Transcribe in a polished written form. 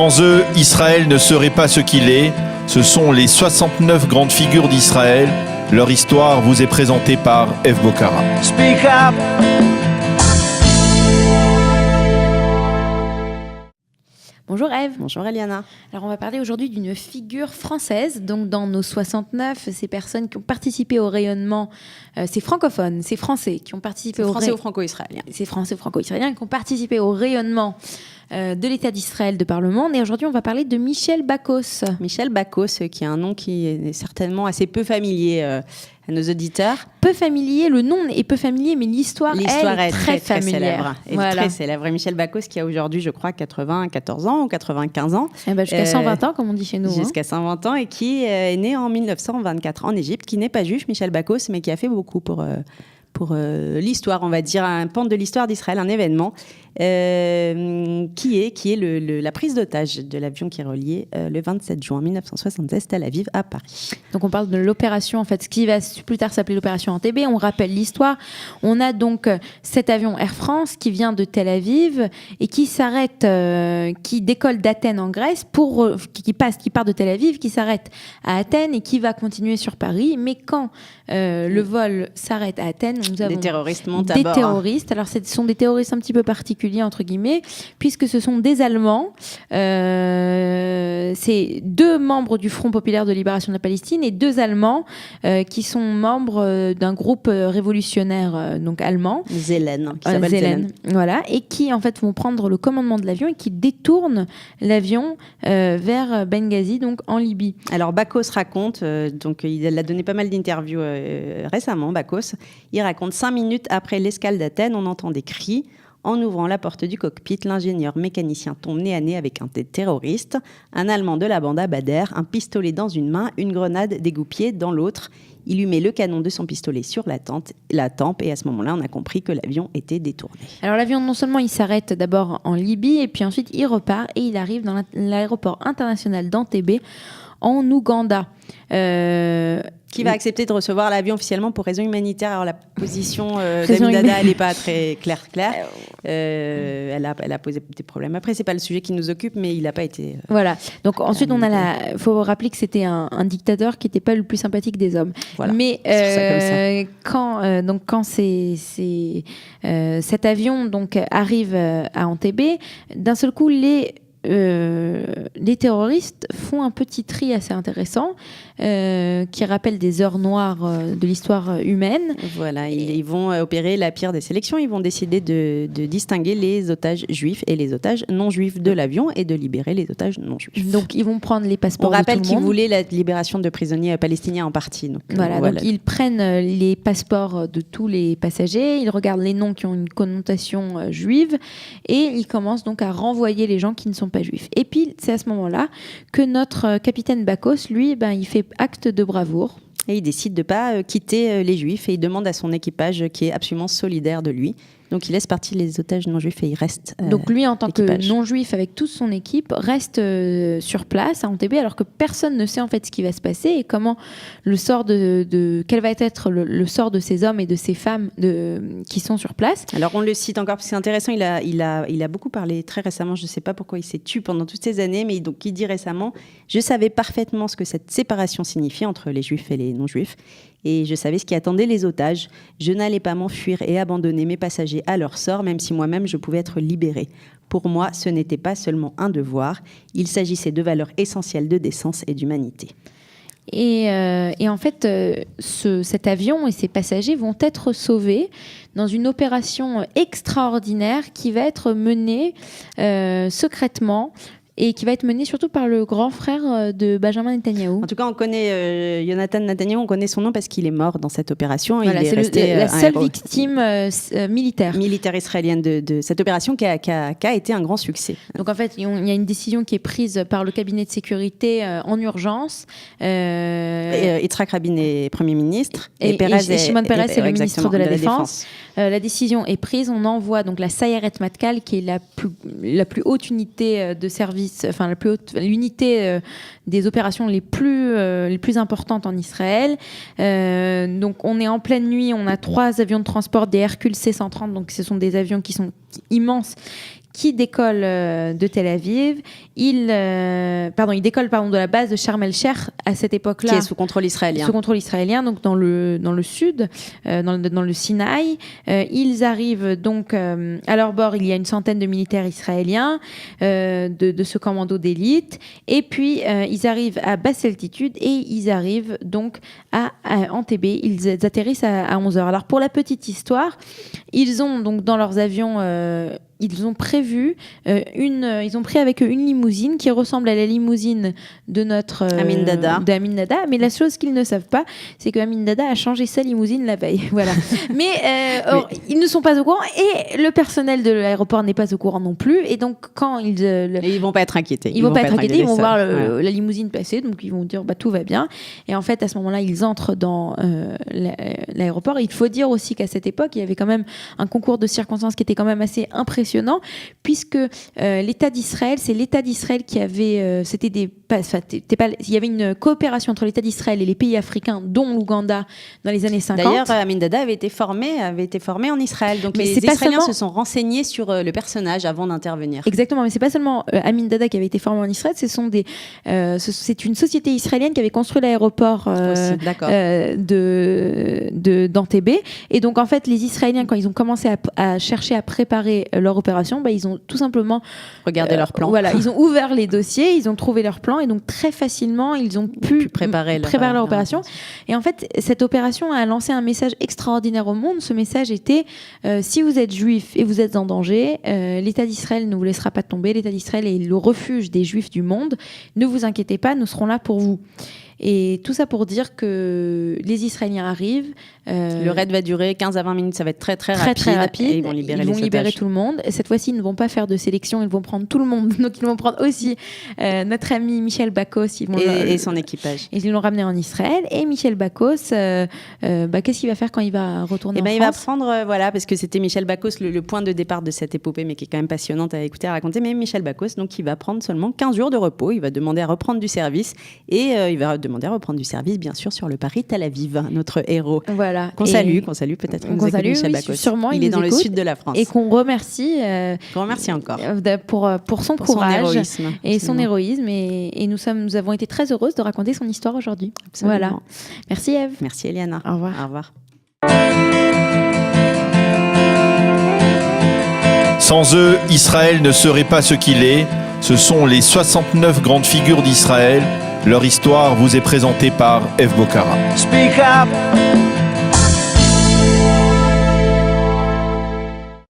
Sans eux, Israël ne serait pas ce qu'il est. Ce sont les 69 grandes figures d'Israël. Leur histoire vous est présentée par Eve Bocara. Speak up. Bonjour Eve. Bonjour Eliana. Alors on va parler aujourd'hui d'une figure française. Donc dans nos 69, ces personnes qui ont participé au rayonnement, c'est francophone, c'est français qui ont participé au français ou franco-israélien. C'est français ou franco-israélien qui ont participé au rayonnement de l'État d'Israël de par le monde. Et aujourd'hui on va parler de Michel Bakos. Michel Bakos, qui est un nom qui est certainement assez peu familier à nos auditeurs. Peu familier, le nom est peu familier, mais l'histoire est très familière. Très célèbre. Et Michel Bakos qui a aujourd'hui, je crois, 94 ans ou 95 ans. Jusqu'à 120 ans, comme on dit chez nous. Jusqu'à 120 ans, et qui est né en 1924 en Égypte, qui n'est pas juif, Michel Bakos, mais qui a fait beaucoup pour l'histoire, on va dire, un pan de l'histoire d'Israël, un événement qui est la prise d'otage de l'avion qui est relié le 27 juin 1976 Tel Aviv à Paris. Donc on parle de l'opération, en fait, ce qui va plus tard s'appeler l'opération Entebbe. On rappelle l'histoire. On a donc cet avion Air France qui vient de Tel Aviv et qui s'arrête, qui décolle d'Athènes en Grèce, qui part de Tel Aviv, qui s'arrête à Athènes et qui va continuer sur Paris. Mais quand le vol s'arrête à Athènes, nous avons des terroristes montent à des bord. Terroristes. Alors ce sont des terroristes un petit peu particuliers entre guillemets, puisque ce sont des Allemands. C'est 2 membres du Front populaire de libération de la Palestine et 2 Allemands qui sont membres d'un groupe révolutionnaire donc allemand. Zelen, qui s'appelle Zelen. Voilà, et qui en fait vont prendre le commandement de l'avion et qui détournent l'avion vers Benghazi, donc en Libye. Alors Bakos raconte, donc il a donné pas mal d'interviews récemment, Bakos. Il raconte 5 minutes après l'escale d'Athènes, on entend des cris. En ouvrant la porte du cockpit, l'ingénieur mécanicien tombe nez à nez avec un terroriste, un Allemand de la bande Bader, un pistolet dans une main, une grenade dégoupillée dans l'autre. Il lui met le canon de son pistolet sur la tempe, et à ce moment-là, on a compris que l'avion était détourné. Alors l'avion, non seulement il s'arrête d'abord en Libye, et puis ensuite il repart et il arrive dans l'aéroport international d'Entebbe, en Ouganda. Qui va accepter de recevoir l'avion officiellement pour raison humanitaire. Alors la position d'Ami Dada, elle n'est pas très claire. Elle a posé des problèmes. Après, c'est pas le sujet qui nous occupe, mais il n'a pas été. Voilà. Donc ensuite, faut rappeler que c'était un dictateur qui n'était pas le plus sympathique des hommes. Voilà. Mais quand cet avion donc arrive à Entebbe, d'un seul coup les terroristes font un petit tri assez intéressant qui rappelle des heures noires de l'histoire humaine. Voilà, ils vont opérer la pire des sélections. Ils vont décider de distinguer les otages juifs et les otages non juifs de l'avion et de libérer les otages non juifs. Donc ils vont prendre les passeports. On rappelle de tout le monde. qu'ils voulaient la libération de prisonniers palestiniens en partie. Donc, donc ils prennent les passeports de tous les passagers, ils regardent les noms qui ont une connotation juive et ils commencent donc à renvoyer les gens qui ne sont pas juifs. Et puis c'est à ce moment-là que notre capitaine Bakos, lui, il fait acte de bravoure. Et il décide de ne pas quitter les Juifs et il demande à son équipage, qui est absolument solidaire de lui, donc il laisse partir les otages non-juifs et il reste donc lui, en tant l'équipage. que non-juif, avec toute son équipe, reste sur place à Entebbe, alors que personne ne sait en fait ce qui va se passer et comment le sort quel va être le sort de ces hommes et de ces femmes qui sont sur place. Alors on le cite encore parce que c'est intéressant, il a beaucoup parlé très récemment, je ne sais pas pourquoi il s'est tu pendant toutes ces années, mais donc il dit récemment « Je savais parfaitement ce que cette séparation signifiait entre les juifs et les non-juifs. Et je savais ce qui attendait les otages. Je n'allais pas m'enfuir et abandonner mes passagers à leur sort, même si moi-même je pouvais être libérée. Pour moi, ce n'était pas seulement un devoir, il s'agissait de valeurs essentielles de décence et d'humanité. » Et en fait, cet avion et ses passagers vont être sauvés dans une opération extraordinaire qui va être menée secrètement et qui va être menée surtout par le grand frère de Benjamin Netanyahou. En tout cas, on connaît Jonathan Netanyahou, on connaît son nom parce qu'il est mort dans cette opération. Voilà, c'est la seule victime militaire israélienne de cette opération qui a été un grand succès. Donc en fait, il y a une décision qui est prise par le cabinet de sécurité en urgence. Yitzhak Rabin est Premier ministre et Shimon Peres est le ministre de la Défense. La décision est prise, on envoie donc la Sayeret Matkal, qui est la plus haute unité de service, enfin l'unité des opérations les plus importantes en Israël. Donc on est en pleine nuit, on a 3 avions de transport, des Hercule C-130, donc ce sont des avions qui sont immenses, qui décolle de Tel Aviv. Il décolle de la base de Sharm el-Sheikh à cette époque-là. Qui est sous contrôle israélien. Sous contrôle israélien, donc dans le sud, dans le Sinaï. Ils arrivent donc à leur bord, il y a une centaine de militaires israéliens de ce commando d'élite. Et puis ils arrivent à basse altitude et ils arrivent donc à Entebbe. Ils atterrissent à 11h. Alors pour la petite histoire, ils ont donc dans leurs avions ils ont prévu ils ont pris avec eux une limousine qui ressemble à la limousine de notre Amin Dada. Mais la chose qu'ils ne savent pas, c'est que Amin Dada a changé sa limousine la veille. Voilà. Mais ils ne sont pas au courant et le personnel de l'aéroport n'est pas au courant non plus. Et donc quand et ils vont pas être inquiétés. Ils vont pas être inquiétés. Ils vont voir la limousine passer, donc ils vont dire tout va bien. Et en fait, à ce moment-là, ils entrent dans l'aéroport. Et il faut dire aussi qu'à cette époque, il y avait quand même un concours de circonstances qui était quand même assez impressionnant, puisque l'État d'Israël, c'est l'État d'Israël qui avait, il y avait une coopération entre l'État d'Israël et les pays africains, dont l'Ouganda, dans les années 50. D'ailleurs, Amin Dada avait été formé en Israël, donc les Israéliens se sont renseignés sur le personnage avant d'intervenir. Exactement, mais c'est pas seulement Amin Dada qui avait été formé en Israël, c'est une société israélienne qui avait construit l'aéroport d'Entebbe. Et donc en fait, les Israéliens, quand ils ont commencé à chercher à préparer leur opération, ils ont tout simplement regardé leur plan. Voilà, ils ont ouvert les dossiers, ils ont trouvé leur plan et donc très facilement ils ont pu préparer leur opération. Et en fait, cette opération a lancé un message extraordinaire au monde. Ce message était si vous êtes juif et vous êtes en danger, l'État d'Israël ne vous laissera pas tomber. L'État d'Israël est le refuge des juifs du monde. Ne vous inquiétez pas, nous serons là pour vous. Et tout ça pour dire que les Israéliens arrivent. Le raid va durer 15 à 20 minutes, ça va être très rapide. Et ils vont libérer tout le monde. Et cette fois-ci, ils ne vont pas faire de sélection, ils vont prendre tout le monde. Donc ils vont prendre aussi notre ami Michel Bakos. Et son équipage. Et ils l'ont ramené en Israël. Et Michel Bakos, qu'est-ce qu'il va faire quand il va retourner en France ? Il va prendre, parce que c'était Michel Bakos le point de départ de cette épopée, mais qui est quand même passionnante à écouter, à raconter. Mais Michel Bakos, donc, il va prendre seulement 15 jours de repos. Il va demander à reprendre du service. Et il va demander à reprendre du service, bien sûr, sur le Paris-Tel Aviv, notre héros. Voilà. Qu'on salue peut-être. Qu'on salue, oui, sûrement. Il est dans le sud de la France. Et qu'on remercie. Qu'on remercie encore. Pour son courage. Son héroïsme. Et son héroïsme. Et nous avons été très heureuses de raconter son histoire aujourd'hui. Absolument. Voilà. Merci Ève. Merci Eliana. Au revoir. Au revoir. Sans eux, Israël ne serait pas ce qu'il est. Ce sont les 69 grandes figures d'Israël. Leur histoire vous est présentée par Ève Bocara. Speak up.